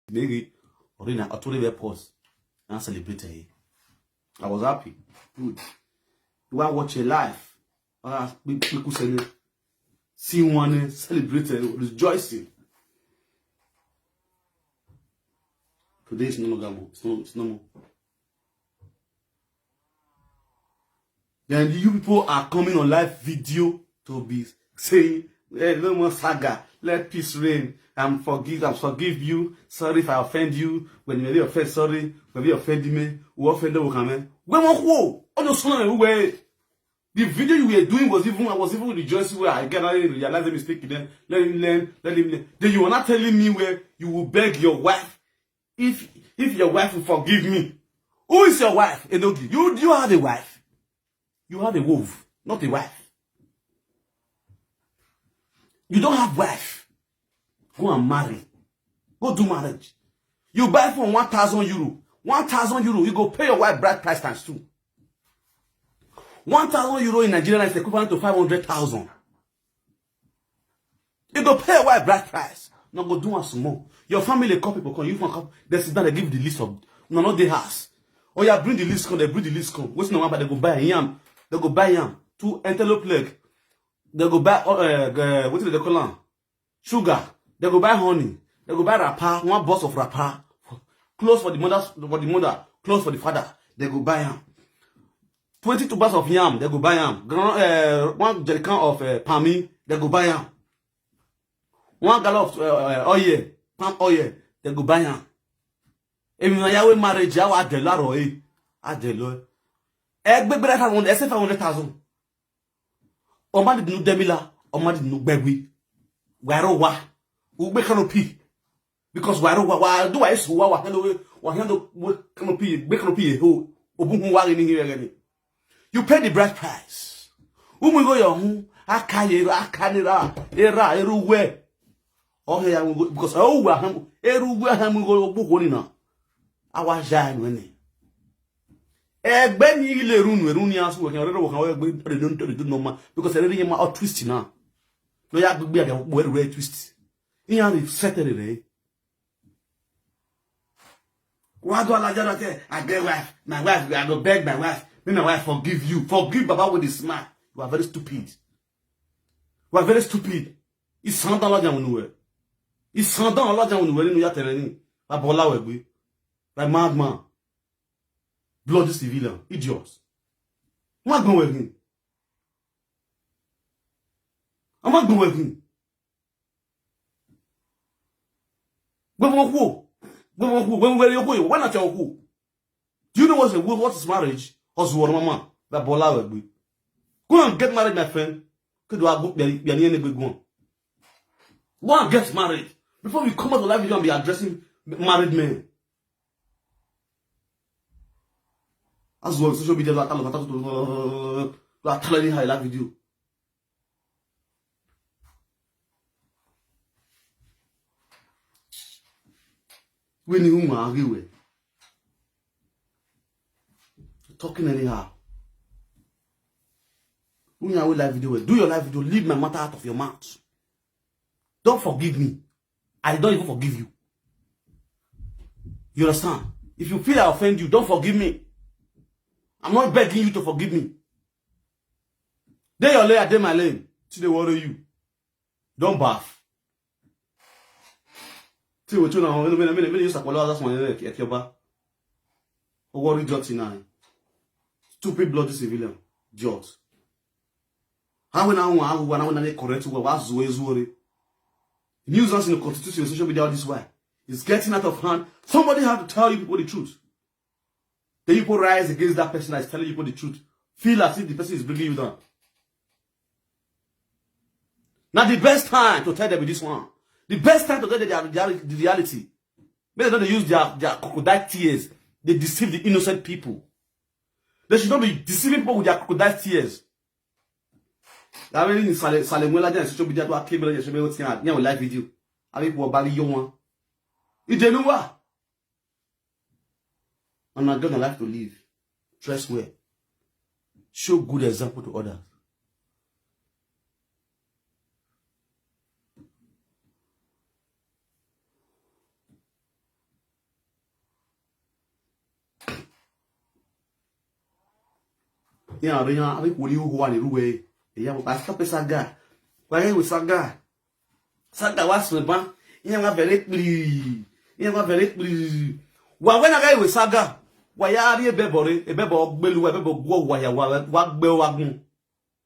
Maybe already I told you pause and celebrated. I was happy. Good. You want to watch a live? People say see one celebrated, rejoicing. Today is no longer more. It's no more. Then you people are coming on live video to be saying, hey, no more saga, let peace reign. I'm forgive you. Sorry if I offend you. When you offend, sorry. When you offend me, who offended will come in. When who? Oh, no, son, way. The video you were doing I was even rejoicing where I realized the mistake. Then let him learn. Then you are not telling me where you will beg your wife if your wife will forgive me. Who is your wife? Enogi, you have a wife. You have a wolf, not a wife. You don't have wife. Go and marry. Go do marriage. You buy for 1,000 euro. 1,000 euro, you go pay your wife bride price times 2. 1,000 euro in Nigeria is equivalent to 500,000. You go pay your wife bride price. Now go do one some more. Your family call people come. You can come. They sit down. They give the list of. No, they house. Oh yeah, bring the list come. They bring the list come. What's no one? But they go buy yam. They go buy yam. 2 antelope leg. They go buy what is they call them? Sugar. They go buy honey. They go buy wrapper. 1 box of wrapper. Clothes for the mother. Clothes for the father. They go buy yam. 22 bags of yam. They go buy yam. 1 jerrycan of palmy. They go buy yam. 1 gallon of oil, palm oil, they go buy am. If you are marriage, you are the laro, adelo. Egbe better than 500,000. Omadi no demila, omadi no begwi. Waro wa, ube canopy. Because waro wa do I so wa handle canopy, be canopy ho, obu wa ni here. You pay the bride price. Umu go your home, akanira, era, eruwe. Oh, yeah, because oh, I'm go book na. I was jine when Ben ye run where Runias working already don't know because I really am out twist now. No, ya be a well red twist. In a Saturday. What do I get? I get wife, my wife, I go beg my wife. May my wife forgive you. Forgive Baba with a smile. You are very stupid. You are very stupid. It's $100 on nowhere. It's $100 on the wedding. You are telling me, like madman, bloody civilian, idiots. I'm not going with him. I'm not going with him. When where you go? Why not your who? Do you know what is marriage? Or mama that bola will go and get married, my friend. Could do a book be go and get married. Before we come out of live video and be addressing married men. As well, social media like telling how live video. When you argue with talking anyhow. When you live video, do your live video, leave my matter out of your mouth. Don't forgive me. I don't even forgive you. You understand? If you feel I offend you, don't forgive me. I'm not begging you to forgive me. Day your lane, I day my lane. See they worry you. Don't bath. See what you know. When you start that's one at your back. Or worry jokes in stupid bloody civilian. Jokes. How when I correct what's worry. News us in the constitution, social media this way. It's getting out of hand. Somebody have to tell you people the truth. Then you people rise against that person that is telling you people the truth. Feel as if the person is bringing you down. Now the best time to tell them this one. The best time to tell them the reality. Maybe they don't use their crocodile tears. They deceive the innocent people. They should not be deceiving people with their crocodile tears. I mean, in Salemwela, then social media to a cable, you should be able to see live video. I mean, for Bali Young. It didn't work. I'm not gonna like to live. Dress well. Show good example to others. Yeah, I will you who are the way. Yeah, I stop a saga. Why with saga? Saga was with one. Yeah, very please. Yeah, very please. Well, when I go with saga, why are you a bebore, a bebo, belu, a bebo, go, why I walk bell wagon?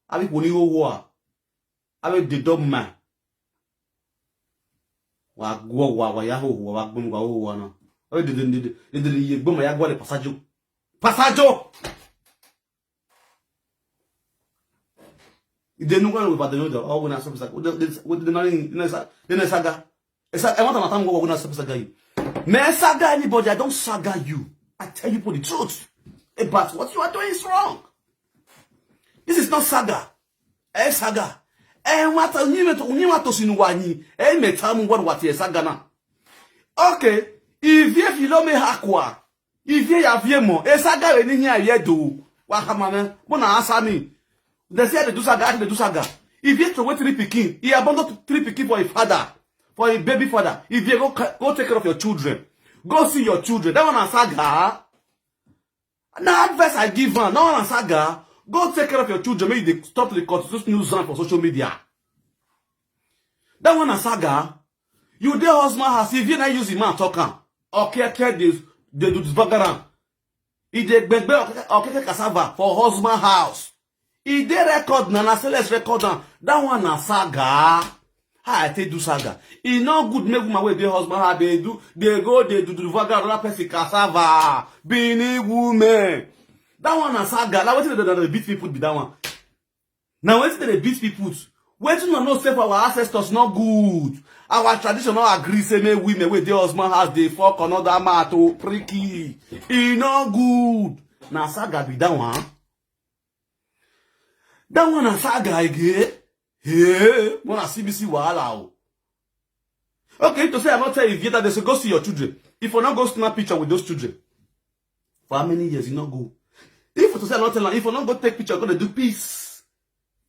I will you war. I will the dog man. Wa go wa ya ho wa gbon wa ho na o de ye gbon ma ya gwa le passaggio ide nu gwa we ba de no o go na so pesa o de na ni saga esa e want na tam go na so pesa guy me saga anybody. I don't saga you. I tell you the truth about what you are doing is wrong. This is not saga. Saga. What to sinuani? Metamu what saga na. Okay, if you don't make aqua, if you have yemo, saga any here yedo. Wakamame, bona asami. They say they do saga, they do saga. If you throw 3 pikin, he abandoned 3 pikin for a father, for a baby father. If you go take care of your children, go see your children. That one a saga. Now advice I give one, no one a saga. Go take care of your children. Maybe they stop the constitution news for social media. That one a saga. You their husband has if you not use the man talking. Okay, they do this bagaran. If they beg okay cassava for husband house. If they record na let's record that one a saga. I tell do saga. It not good make woman wey their husband how they do the bagaran that person cassava. Being woman. That one a saga. Now what they beat people be that one. Now what they beat people? When you know say for our ancestors not good. Our tradition not agree say me women with their husband has they fuck another man to pricky. It not good. Now saga be that one. That one a saga again. Hey, one a CBC wahala. Okay, to say I'm not telling you that they say go see your children. If you not go snap picture with those children, for how many years you not go? If you say I'm not telling, if you not go take picture, go to do peace.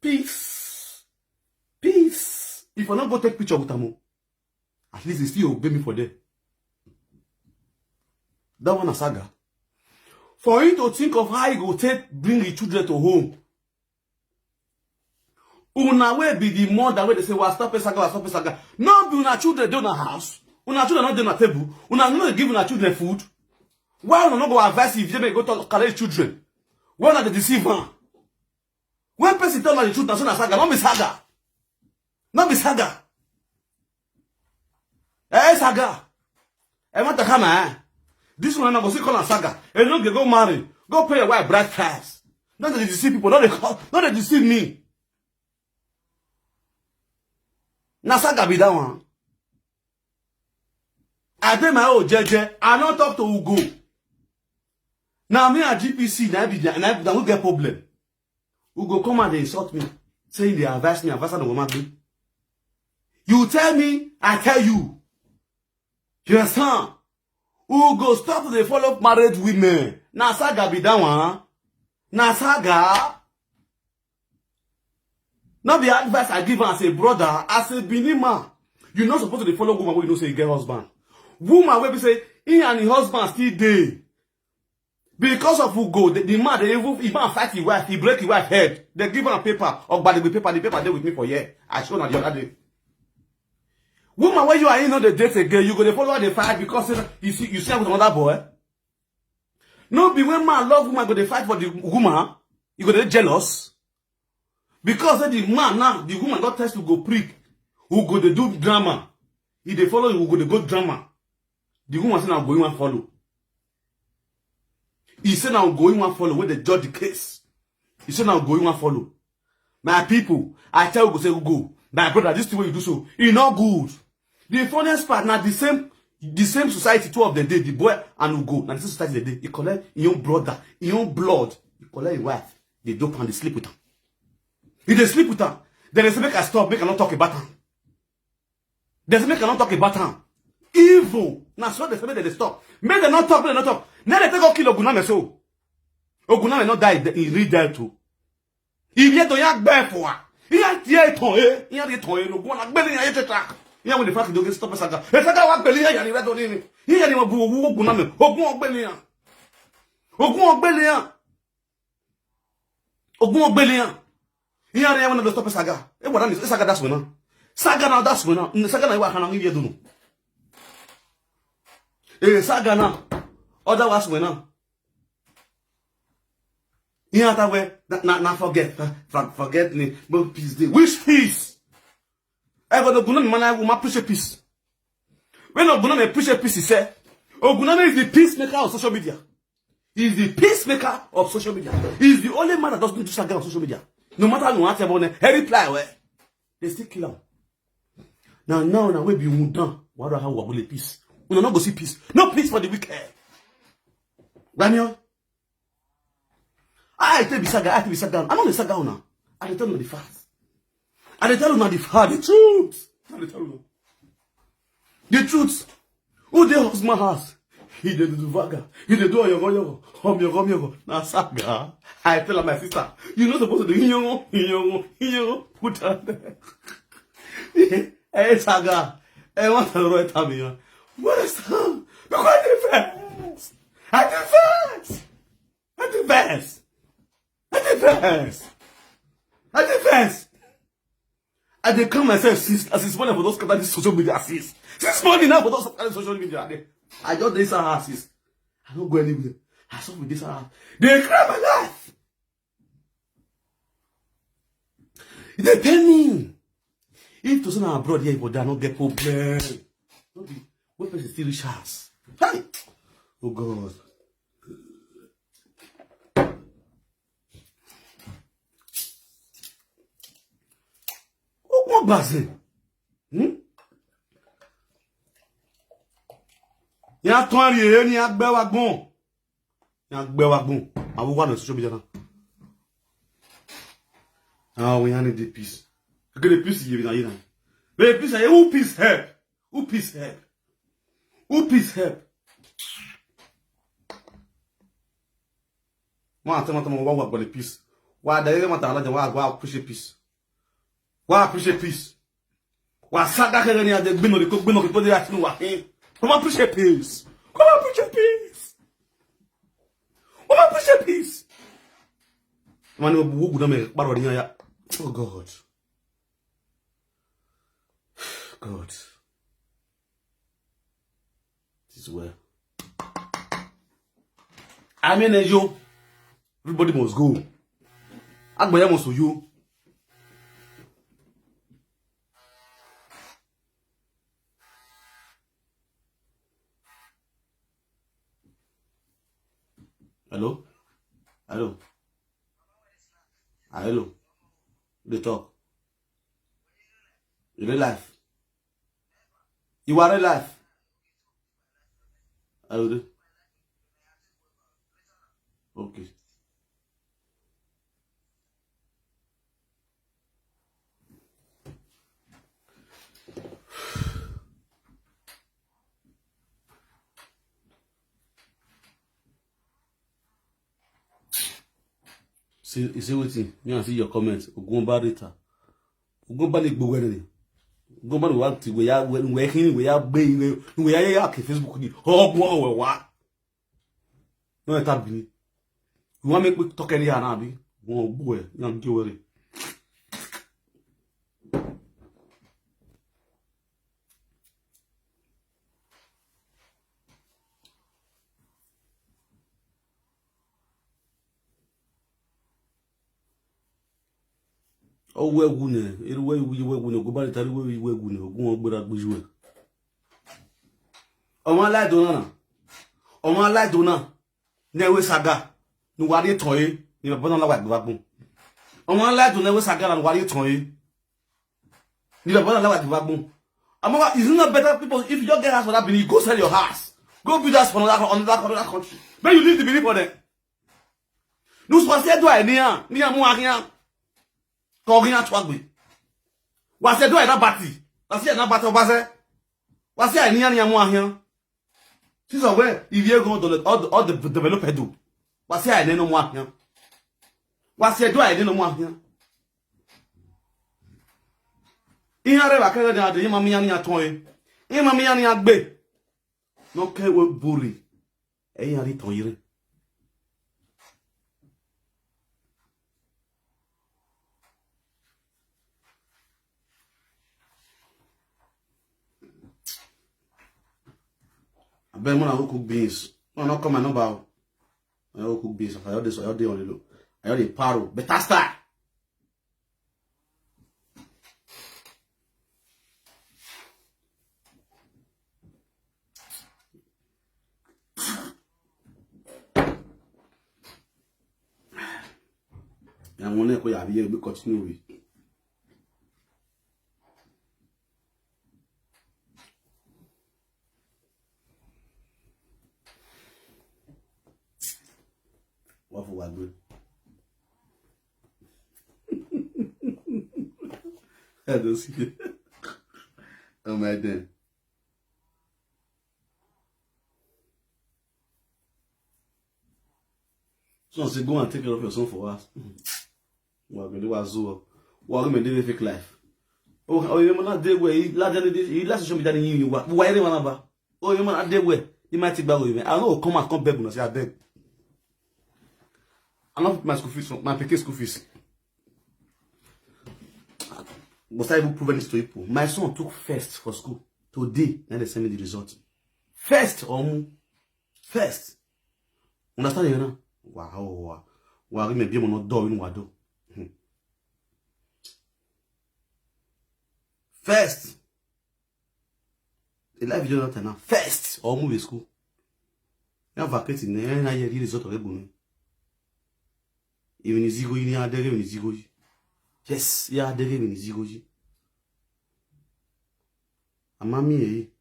Peace. Peace. If you not go take picture with them, at least they still obey me for them. That one a saga. For you to think of how you go take bring the children to home. Una way be the mother where they say, well, stop a saga. No be una children do not house. Una children not do not table. Una not give una children food. Why una not go advise if they go to college children? Why not the deceiver? When person tell me the truth, na saga, not be saga. Not be saga. Saga. I want to come, This one, I'm going to call a saga. And don't go marry. Go pay your wife bride price. Not that they deceive people. Not they deceive me. Na saga be that one. I tell my old JJ, I don't talk to Ugo. Now me and GPC, and I will get problem. Ugo come and they insult me, saying they advise me, advise the woman. You tell me, I tell you. You understand? Ugo stop to the follow married women. Na saga be that one. Na saga. Not the advice I give her as a brother, as a Benin man. You're not supposed to follow woman when you know say you get husband. Woman will be say, he and his husband still there. Because of Ugo, the man, he man fight his wife, he break his wife's head. They give her a paper, or by the paper there with me for a year. I showed her the other day. Woman, when you are in on the date again, you go to follow the fight because you see with another boy. No be when man love woman, go to fight for the woman, you go to jealous. Because the man now, the woman got test to go prick. Who go to do drama. If they follow, who go to go drama. The woman say now going one follow. He said now going one follow when they judge the case. He said now going one follow. My people, I tell you go say go. My brother, this is the way you do so. It's not good. The funniest part now the same society, two of them day, the boy and Ugo. Now the same society they day. He collect your brother, your own blood. He collect his wife. They dope and they sleep with her. If they sleep with her, then they say make I stop, make I not talk about her. They say make I not talk about her. Evil. Now so they say make they stop. Make they not talk, make they not talk. Now they take out kill Oguname so. Oguname not die, he read there too. If you to yak bear for her. He had the toy, he had the toy, no one like belly and attack. Yeah, when the fact don't get stop a saga. A saga walk belly and read on him. He had him a boo Oguname, Ogun belly. Ogun belly. Ogun Ogbelian. Il y a rien de stopper Saga. Et voilà, Saga das maintenant. Saga na das maintenant. Saga na wa kana ngi dunu. Et Saga na other was maintenant. Il y a ta way na forget me but peace day. Which peace? I got the Gunan man I will preach peace. When Oguname preach peace, he said, Oguname is the peacemaker of social media. He is the peacemaker of social media. He is the only man that doesn't do Saga on social media. No matter how you want about it, he reply where they still kill him. Now we be done. Why do I have peace? We not go see peace. No peace for the wicked. Daniel, I tell you Saga, I'm not the Saga now. I tell you the facts. I tell you now the fact, the truth. I tell you. The truth. Who the husband has? He did do vaga. He did do your Now Saga. I tell my sister, you're not supposed to do put her there. Hey Saga. I want to write to me. What is that? Because I defense. I dey come myself since morning for those kind of social media assist. Since morning now for those kind of social media. I just this assist. I don't go anywhere. I saw with this house. They cry my life. They tell me. If to someone abroad here, but they not get problem. What person still rich house? Hey! Oh God. What bazin? Ya ton ri ni agbe wa gbon. Ya agbe wa gbon. Awu wa no social media na. Ah, we need the peace. Okay, the peace here na here. The peace here, who peace help? Who peace help? Who peace help? Wa tama wa gba the peace. Wa da ile mata ala wa appreciate peace. Wa appreciate peace. Wa Saga kere ni ade gbino de ko de atinu wa hin. Come appreciate peace. Come appreciate peace. Come appreciate peace. Mani obu guda me paro ni ya. Oh God. God. This is where I mean yo. Everybody must go. Agboya must you. Hello? Hello? Hello? They talk. You real life? You are real life? Hello? Okay. See waiting. You see your comments. Ugumba data. Ugumba ni gbogbo ere. Ugumba ni wa ti we ya gbe we ya ke Facebook ni. Ogbon we wa. No eta bi ni. You want make we talk any na abi? Won ogbo e, yan gi were. Oh, where wound, it way we were go by the time we were going to go on with that visual. On my life, Donna. On my life, Donna. Never Saga. No, what you toy, you know, but on the white baboon. On my life, Donna Saga and what you toy. You know, but on the white baboon. Isn't it better people if you don't get house for that, you go sell your house. Go build us for another country. Then you need to believe for them. Nous pensons toi, ni à moi rien. Quand rien tu vois wa se do e na bati wa se na bati o ba se wa se ni yan mo ahian si so we if you go to all the developer do wa se ni no mo ahian wa se do e ni no mo ahian ihan re ba kere de ade ma mi yan ya ton e ma mi yan ya gbe no ke we buri e yan ri ton yire I bet when I will cook beans. No, not come my number. I will cook beans. I this. I day on the low. I the paro. Better style. And one echo ya be continue with. What for what good? I don't see it. Oh my God. So I say go and take care of your son for us. Well, we do a zoo. Well, we may fake life. Oh, you man, day where he last show me that you why they want about. Oh, you man, day where he might take back with me. I know come beg me. Say I beg. I not my school fees, my PK school fees. But I will prove this to people. My son took first for school. Today, then they send me the result. First, first. Understand you now? Wow. Wow, me be not do in wado. First. The life video not now. First, move school. Now vacating na year result of ebunu. Even zigo ni adere ni zigo. Yes, ya adere ni zigo. Amami e.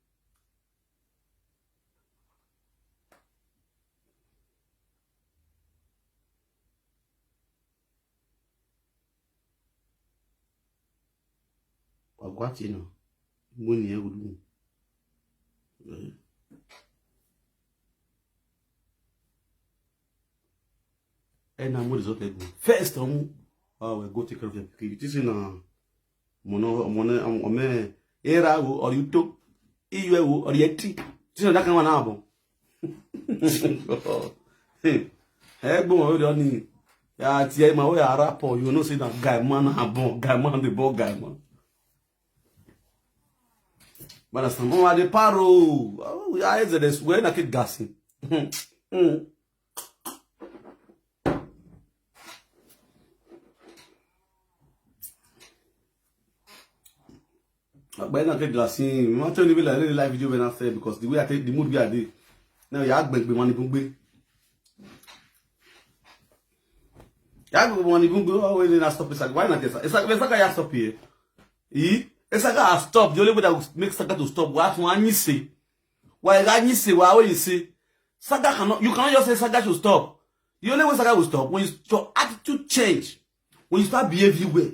Wagwati no. Mboni ya gudu. And I'm result ego. First we go take care of your kid. This is na mono era or you took iwe or yeti. This is that kind of one. Hey, boy, you need. Yeah, tia ma we arapo. You know, say that guy man the ball guy man. But as someone the paro, I said this. We're not gassing. But not glassing. I'm telling you, like live video when I say because the way I take the mood we are there. Now you have big money bungbe. You have money bungbe. Always in a stop. Why not? It's like you stop here. It's like I stop. The only way that will make Saga to stop. What one you say? Why you say? Why you say? Saga cannot. You cannot just say Saga should stop. The only way Saga will stop when your attitude change. When you start behaving well.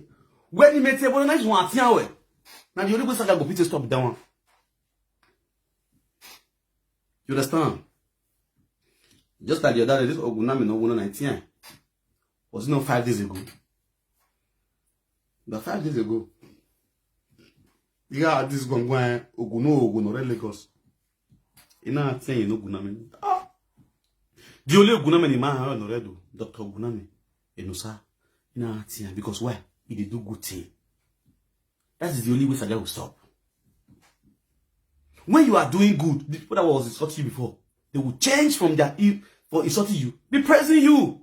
When you make table, nice one thing. Now the only way Saga go fit stop down. You understand? Just like the other day, this Ogunami no 19. Was it not 5 days ago? But 5 days ago. Yeah, this going Oguno Lagos. Ina saying no Ogunami. The only Ogunami in my house no redo. Dr. Ogunami. Enusa. Ina saying because why? He did do good thing. That is the only way Saga will stop. When you are doing good, the people that was insulting you before, they will change from their for insulting you, be praising you.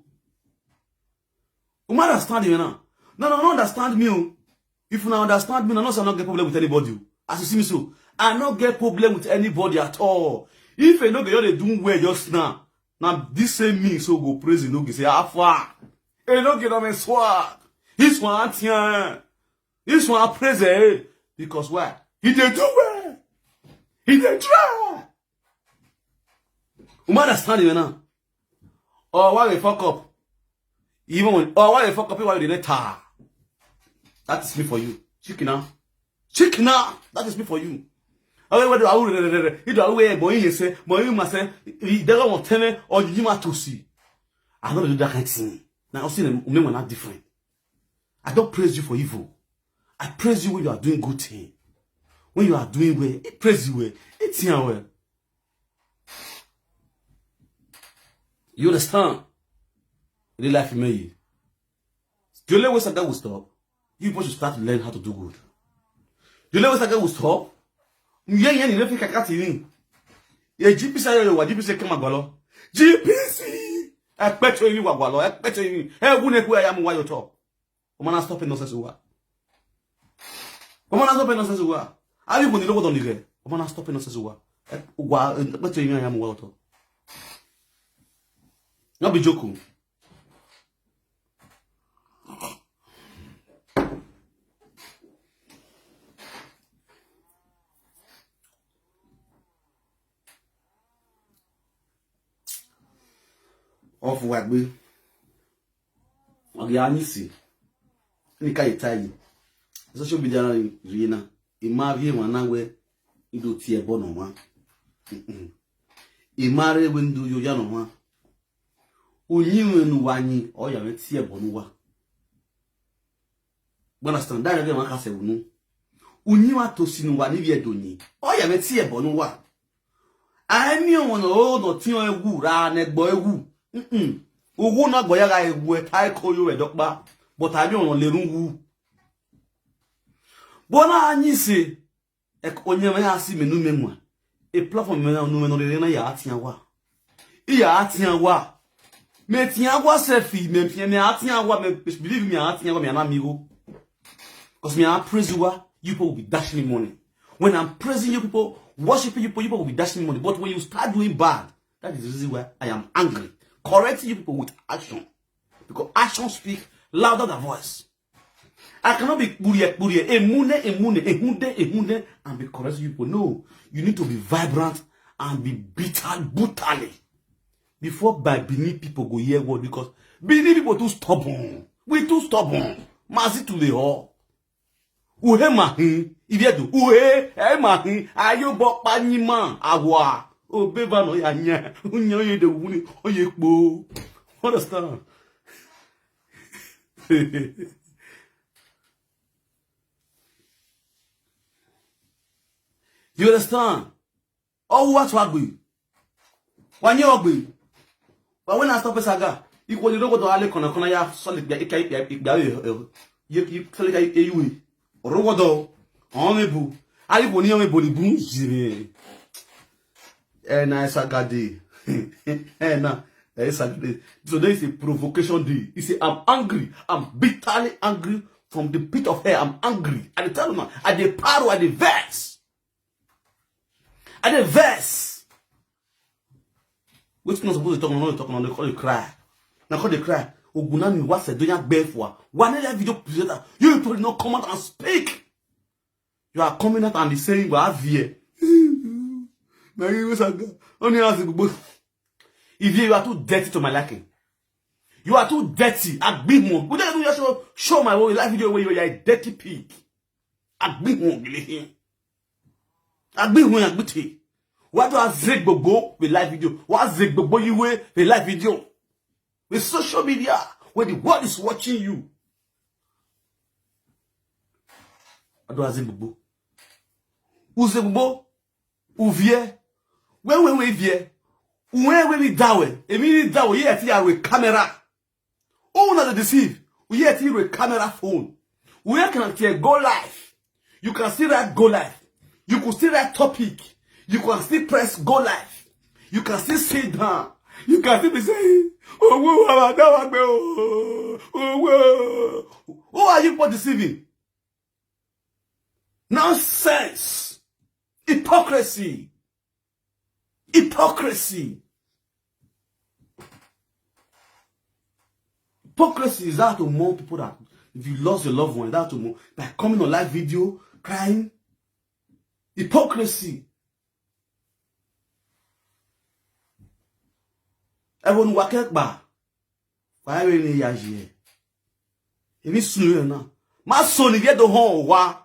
You understand me now? No, understand me. If you don't understand me, I not get problem with anybody. As you see me so, I not get problem with anybody at all. If you know they doing well just now, this same me so go praise you, no go say afar. You don't get on my swag. This one tiens. This one praise it because why? He did do well. He did try. You understand me now? Or why we fuck up? Even when, or why we fuck up? Why you didn't tar? That is me for you. Chicken. That is me for you. Okay, what do I do? Away, boy, you say, boy, you must say, he doesn't want to tell me or you want to see. I don't do that kind of thing. Now, I'll see them, men are not different. I don't praise you for evil. I praise you when you are doing good thing. When you are doing well, I praise you well. It's here well. You understand? Real life me. The only way Saga will stop, you people should start to learn how to do good. The only way Saga will stop, Ye GPC ayo wa GPC kema gwalo. GPC. E peto yi wa gwalo. E peto yi. E wune ku ya mu wa yo to. Omana stop nonsense wa. Omana stop nonsense wa. Ali ko ni logo don dire. Omana stop nonsense wa. E wa peto yi ya mu wa yo to. No be joke. Off wagbe. Ogi anisi. Ni ka itayi. Social media na rina. Imavie wanawe ido tie bono wa. Imare wendu yo ya no wa. Onyiwe nu wanyi o ya tie bono wa. Bona standard de maka se wonu. Onyiwa tosinu wa ni bi edonyi. O ya tie bono wa. Ani won o no ti o egu ra na egbo egu. Ugu na gboya ga egwu tai koyo edokpa but abi on lerun wu bona anyi se onye me asi menu menwa e platform me na no le na ya atia wa iya atia wa me tia wa selfie me pie me atia wa me believe me atia wa me na migo cause me I praise you people will be dashing me money. When I'm praising you people, worshiping you people will be dashing me money. But when you start doing bad, that is the reason why I am angry. Correcting you people with action. Because action speaks louder than voice. I cannot be emune, and be correcting you people. No, you need to be vibrant and be bitter, brutally. Before by Benin people go hear word, because Benin people too stubborn. We too stubborn. Mazi to the hall. Uhe mahin, ibiedu. Uhe, mahin, ayobo panyiman, awa. Oh, beba no ya nya. Unya ye de wuni. Oye kpo. Understand? You understand? Oh, what's wagwe? Wanye wagwe? But when I stop a saga, you will go to Ale Kona ya solid ye solid ewe. Rogodo, omebu. Ali boni omeboli bunjire. Na Saturday. Na Saturday. So there is a provocation day. He say, I'm angry. I'm bitterly angry from the pit of hell. I'm angry. At the time, at the power, at the verse. At the verse. Which not supposed to talk on, they call it cry. Now call the cry. Ogunami was said, don't you bear for one video presenter. You people did not come out and speak. You are coming out and saying, we have here. If you are too dirty to my liking, you are too dirty. Agbimo. We don't just show my life video where you are a dirty pig. Agbimo. Agbimo. What do I say bobo with live video? What say bobo you with live video? With social media, where the world is watching you. What do I say bobo? Who say bobo? Who vie? When we vie? When we dawe? Immediately dawe. You have to with camera. Oh, not to deceive. We have to with camera phone. We can go live. You can see that go live. You can see that topic. You can still press go live. You can still sit down. You can still be saying, oh, who are you for deceiving? Nonsense. Hypocrisy. Hypocrisy. Hypocrisy is how to mourn people that if you lost your loved one, that to mourn by coming on live video, crying. Hypocrisy. Everyone work ba. Why we ni yaje? Ini sunu na. Ma so ni get the home wa.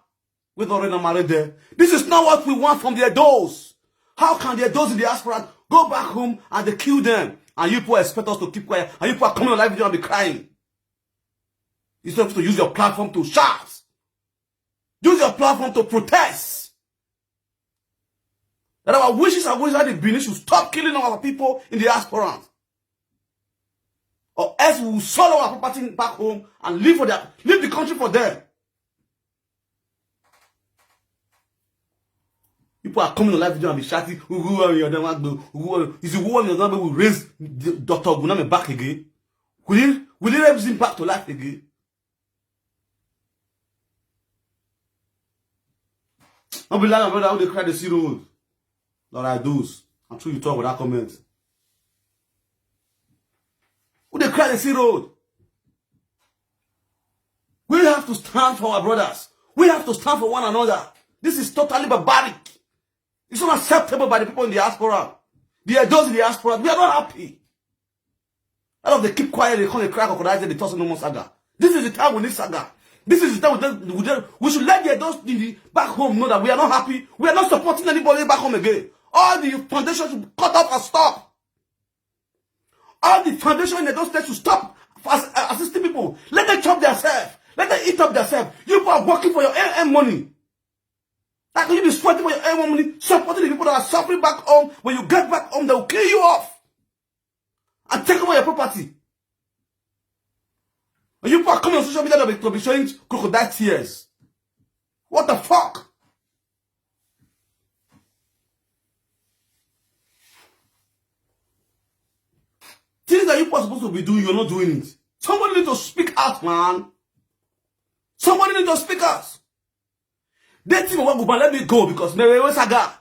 With already married there. This is not what we want from the adults. How can the adults in the diaspora go back home and they kill them? And you people expect us to keep quiet. And you people are coming on live video and be crying. You're supposed to use your platform to shout. Use your platform to protest. That our wishes and wishes that the Benin should stop killing our people in the diaspora. Or else we will sell our property back home and leave the country for them. You People are coming on live video and be shouting, it's the one that will raise Dr. Oguname back again. Will he raise him back to life again? Don't be lying, brother, how they cry the sea road. Lord, I do. I'm sure you talk with that comment. Who they cry the sea road? We have to stand for our brothers. We have to stand for one another. This is totally barbaric. It's not acceptable by the people in the diaspora. Those in the diaspora, we are not happy. All of they keep quiet, they come and cry crocodiles and they toss no more saga. This is the time we need saga. This is the time we should let the adults in the back home know that we are not happy. We are not supporting anybody back home again. All the foundations should cut off and stop. All the foundations in the adult state should stop assisting people. Let them chop themselves. Let them eat up themselves. You people are working for your AM money. How can you be sweating for your AM money, supporting the people that are suffering back home? When you get back home, they will kill you off and take over your property. And you people are coming on social media to be showing crocodile tears. What the fuck? Things that you are supposed to be doing, you're not doing it. Somebody need to speak out, man. Somebody need to speak out. That team will go, let me go because maybe saga.